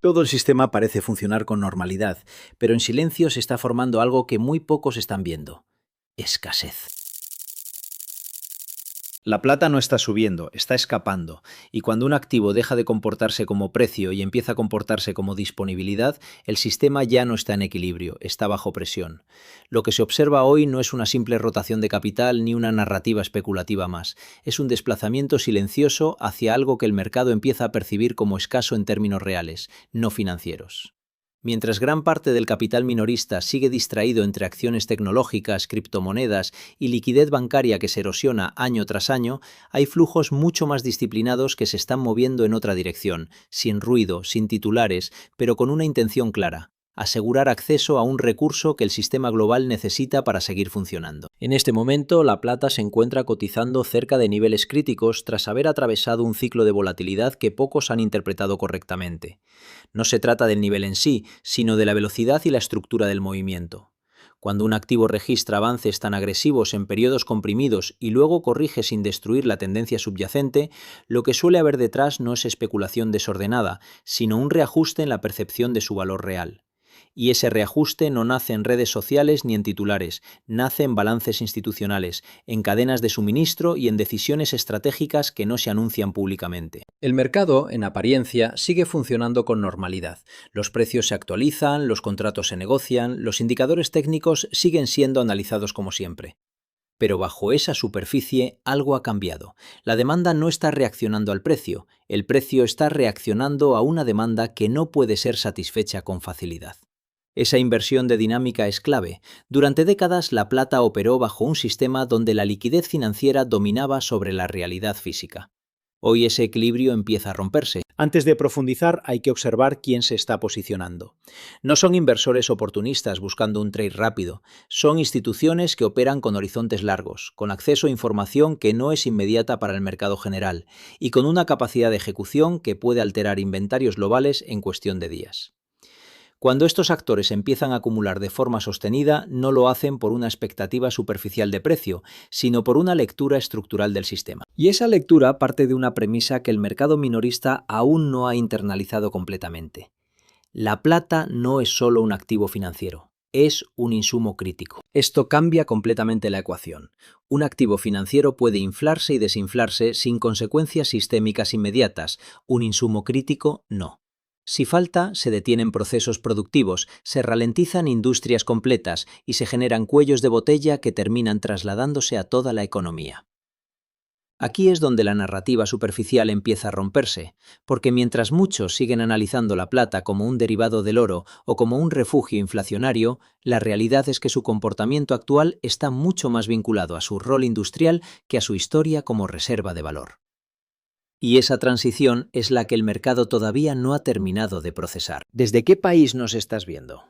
Todo el sistema parece funcionar con normalidad, pero en silencio se está formando algo que muy pocos están viendo: escasez. La plata no está subiendo, está escapando, y cuando un activo deja de comportarse como precio y empieza a comportarse como disponibilidad, el sistema ya no está en equilibrio, está bajo presión. Lo que se observa hoy no es una simple rotación de capital ni una narrativa especulativa más, es un desplazamiento silencioso hacia algo que el mercado empieza a percibir como escaso en términos reales, no financieros. Mientras gran parte del capital minorista sigue distraído entre acciones tecnológicas, criptomonedas y liquidez bancaria que se erosiona año tras año, hay flujos mucho más disciplinados que se están moviendo en otra dirección, sin ruido, sin titulares, pero con una intención clara: asegurar acceso a un recurso que el sistema global necesita para seguir funcionando. En este momento, la plata se encuentra cotizando cerca de niveles críticos tras haber atravesado un ciclo de volatilidad que pocos han interpretado correctamente. No se trata del nivel en sí, sino de la velocidad y la estructura del movimiento. Cuando un activo registra avances tan agresivos en periodos comprimidos y luego corrige sin destruir la tendencia subyacente, lo que suele haber detrás no es especulación desordenada, sino un reajuste en la percepción de su valor real. Y ese reajuste no nace en redes sociales ni en titulares, nace en balances institucionales, en cadenas de suministro y en decisiones estratégicas que no se anuncian públicamente. El mercado, en apariencia, sigue funcionando con normalidad. Los precios se actualizan, los contratos se negocian, los indicadores técnicos siguen siendo analizados como siempre. Pero bajo esa superficie algo ha cambiado. La demanda no está reaccionando al precio, el precio está reaccionando a una demanda que no puede ser satisfecha con facilidad. Esa inversión de dinámica es clave. Durante décadas la plata operó bajo un sistema donde la liquidez financiera dominaba sobre la realidad física. Hoy ese equilibrio empieza a romperse. Antes de profundizar, hay que observar quién se está posicionando. No son inversores oportunistas buscando un trade rápido, son instituciones que operan con horizontes largos, con acceso a información que no es inmediata para el mercado general y con una capacidad de ejecución que puede alterar inventarios globales en cuestión de días. Cuando estos actores empiezan a acumular de forma sostenida, no lo hacen por una expectativa superficial de precio, sino por una lectura estructural del sistema. Y esa lectura parte de una premisa que el mercado minorista aún no ha internalizado completamente. La plata no es solo un activo financiero, es un insumo crítico. Esto cambia completamente la ecuación. Un activo financiero puede inflarse y desinflarse sin consecuencias sistémicas inmediatas, un insumo crítico no. Si falta, se detienen procesos productivos, se ralentizan industrias completas y se generan cuellos de botella que terminan trasladándose a toda la economía. Aquí es donde la narrativa superficial empieza a romperse, porque mientras muchos siguen analizando la plata como un derivado del oro o como un refugio inflacionario, la realidad es que su comportamiento actual está mucho más vinculado a su rol industrial que a su historia como reserva de valor. Y esa transición es la que el mercado todavía no ha terminado de procesar. ¿Desde qué país nos estás viendo?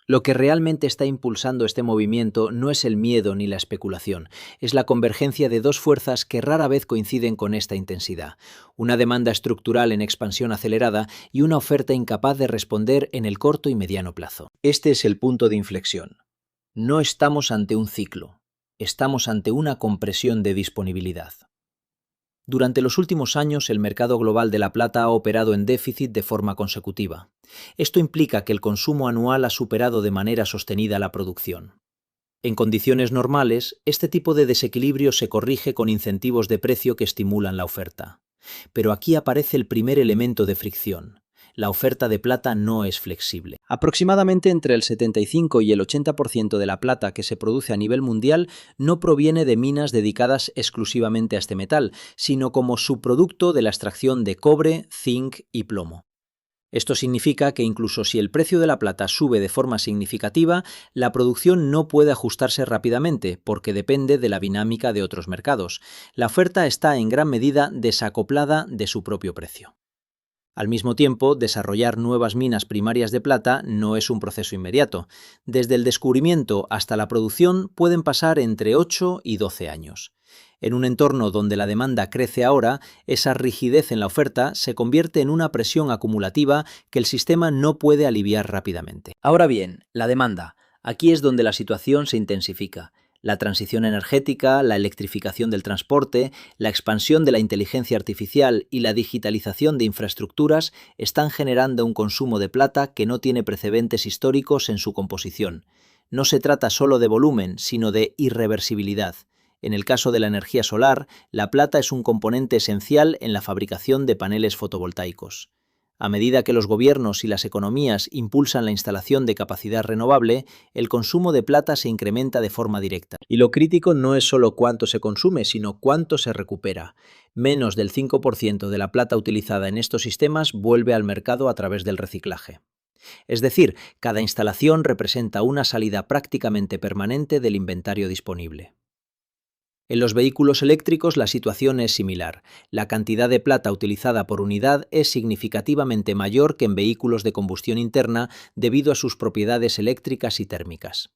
Lo que realmente está impulsando este movimiento no es el miedo ni la especulación, es la convergencia de dos fuerzas que rara vez coinciden con esta intensidad: una demanda estructural en expansión acelerada y una oferta incapaz de responder en el corto y mediano plazo. Este es el punto de inflexión. No estamos ante un ciclo, estamos ante una compresión de disponibilidad. Durante los últimos años, el mercado global de la plata ha operado en déficit de forma consecutiva. Esto implica que el consumo anual ha superado de manera sostenida la producción. En condiciones normales, este tipo de desequilibrio se corrige con incentivos de precio que estimulan la oferta. Pero aquí aparece el primer elemento de fricción. La oferta de plata no es flexible. Aproximadamente entre el 75 y el 80% de la plata que se produce a nivel mundial no proviene de minas dedicadas exclusivamente a este metal, sino como subproducto de la extracción de cobre, zinc y plomo. Esto significa que incluso si el precio de la plata sube de forma significativa, la producción no puede ajustarse rápidamente porque depende de la dinámica de otros mercados. La oferta está en gran medida desacoplada de su propio precio. Al mismo tiempo, desarrollar nuevas minas primarias de plata no es un proceso inmediato. Desde el descubrimiento hasta la producción pueden pasar entre 8 y 12 años. En un entorno donde la demanda crece ahora, esa rigidez en la oferta se convierte en una presión acumulativa que el sistema no puede aliviar rápidamente. Ahora bien, la demanda. Aquí es donde la situación se intensifica. La transición energética, la electrificación del transporte, la expansión de la inteligencia artificial y la digitalización de infraestructuras están generando un consumo de plata que no tiene precedentes históricos en su composición. No se trata solo de volumen, sino de irreversibilidad. En el caso de la energía solar, la plata es un componente esencial en la fabricación de paneles fotovoltaicos. A medida que los gobiernos y las economías impulsan la instalación de capacidad renovable, el consumo de plata se incrementa de forma directa. Y lo crítico no es solo cuánto se consume, sino cuánto se recupera. Menos del 5% de la plata utilizada en estos sistemas vuelve al mercado a través del reciclaje. Es decir, cada instalación representa una salida prácticamente permanente del inventario disponible. En los vehículos eléctricos la situación es similar. La cantidad de plata utilizada por unidad es significativamente mayor que en vehículos de combustión interna debido a sus propiedades eléctricas y térmicas.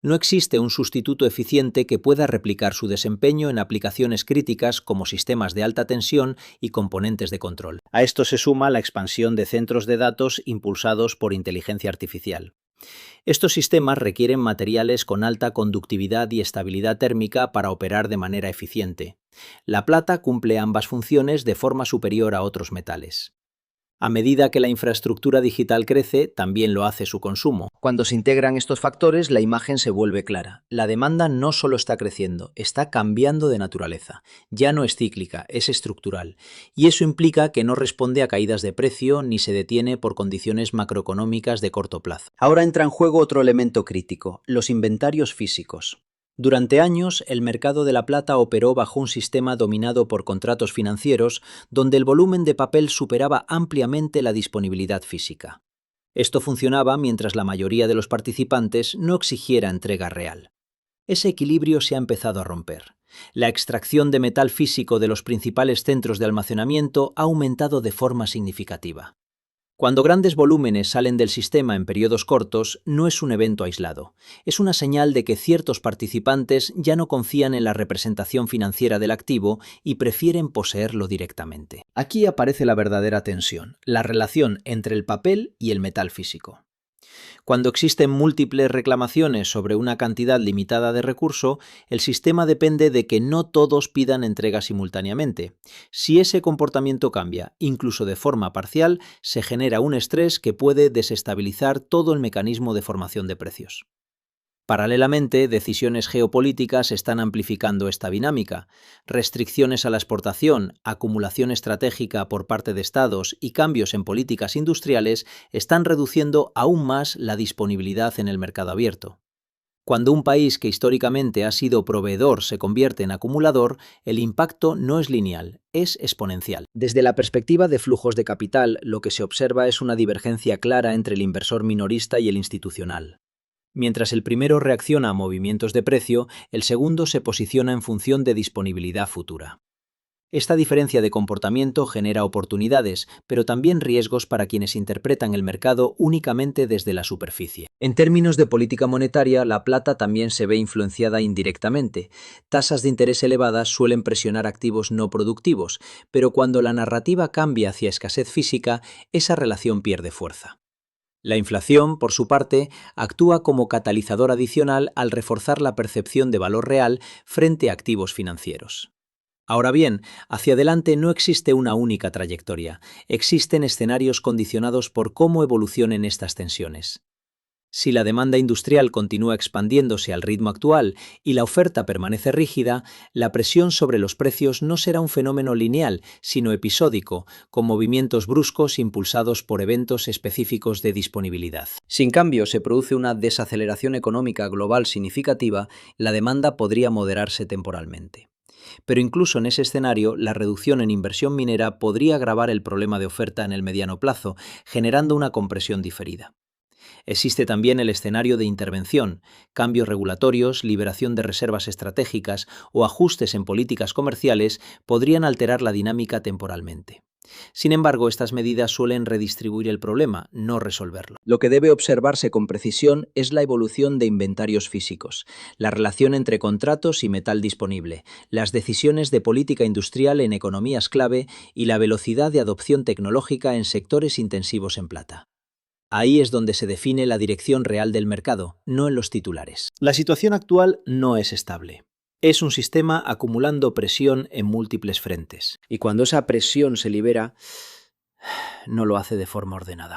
No existe un sustituto eficiente que pueda replicar su desempeño en aplicaciones críticas como sistemas de alta tensión y componentes de control. A esto se suma la expansión de centros de datos impulsados por inteligencia artificial. Estos sistemas requieren materiales con alta conductividad y estabilidad térmica para operar de manera eficiente. La plata cumple ambas funciones de forma superior a otros metales. A medida que la infraestructura digital crece, también lo hace su consumo. Cuando se integran estos factores, la imagen se vuelve clara. La demanda no solo está creciendo, está cambiando de naturaleza. Ya no es cíclica, es estructural. Y eso implica que no responde a caídas de precio ni se detiene por condiciones macroeconómicas de corto plazo. Ahora entra en juego otro elemento crítico, los inventarios físicos. Durante años, el mercado de la plata operó bajo un sistema dominado por contratos financieros donde el volumen de papel superaba ampliamente la disponibilidad física. Esto funcionaba mientras la mayoría de los participantes no exigiera entrega real. Ese equilibrio se ha empezado a romper. La extracción de metal físico de los principales centros de almacenamiento ha aumentado de forma significativa. Cuando grandes volúmenes salen del sistema en periodos cortos, no es un evento aislado. Es una señal de que ciertos participantes ya no confían en la representación financiera del activo y prefieren poseerlo directamente. Aquí aparece la verdadera tensión, la relación entre el papel y el metal físico. Cuando existen múltiples reclamaciones sobre una cantidad limitada de recurso, el sistema depende de que no todos pidan entrega simultáneamente. Si ese comportamiento cambia, incluso de forma parcial, se genera un estrés que puede desestabilizar todo el mecanismo de formación de precios. Paralelamente, decisiones geopolíticas están amplificando esta dinámica. Restricciones a la exportación, acumulación estratégica por parte de estados y cambios en políticas industriales están reduciendo aún más la disponibilidad en el mercado abierto. Cuando un país que históricamente ha sido proveedor se convierte en acumulador, el impacto no es lineal, es exponencial. Desde la perspectiva de flujos de capital, lo que se observa es una divergencia clara entre el inversor minorista y el institucional. Mientras el primero reacciona a movimientos de precio, el segundo se posiciona en función de disponibilidad futura. Esta diferencia de comportamiento genera oportunidades, pero también riesgos para quienes interpretan el mercado únicamente desde la superficie. En términos de política monetaria, la plata también se ve influenciada indirectamente. Tasas de interés elevadas suelen presionar activos no productivos, pero cuando la narrativa cambia hacia escasez física, esa relación pierde fuerza. La inflación, por su parte, actúa como catalizador adicional al reforzar la percepción de valor real frente a activos financieros. Ahora bien, hacia adelante no existe una única trayectoria. Existen escenarios condicionados por cómo evolucionen estas tensiones. Si la demanda industrial continúa expandiéndose al ritmo actual y la oferta permanece rígida, la presión sobre los precios no será un fenómeno lineal, sino episódico, con movimientos bruscos impulsados por eventos específicos de disponibilidad. Si en cambio se produce una desaceleración económica global significativa, la demanda podría moderarse temporalmente. Pero incluso en ese escenario, la reducción en inversión minera podría agravar el problema de oferta en el mediano plazo, generando una compresión diferida. Existe también el escenario de intervención, cambios regulatorios, liberación de reservas estratégicas o ajustes en políticas comerciales podrían alterar la dinámica temporalmente. Sin embargo, estas medidas suelen redistribuir el problema, no resolverlo. Lo que debe observarse con precisión es la evolución de inventarios físicos, la relación entre contratos y metal disponible, las decisiones de política industrial en economías clave y la velocidad de adopción tecnológica en sectores intensivos en plata. Ahí es donde se define la dirección real del mercado, no en los titulares. La situación actual no es estable. Es un sistema acumulando presión en múltiples frentes. Y cuando esa presión se libera, no lo hace de forma ordenada.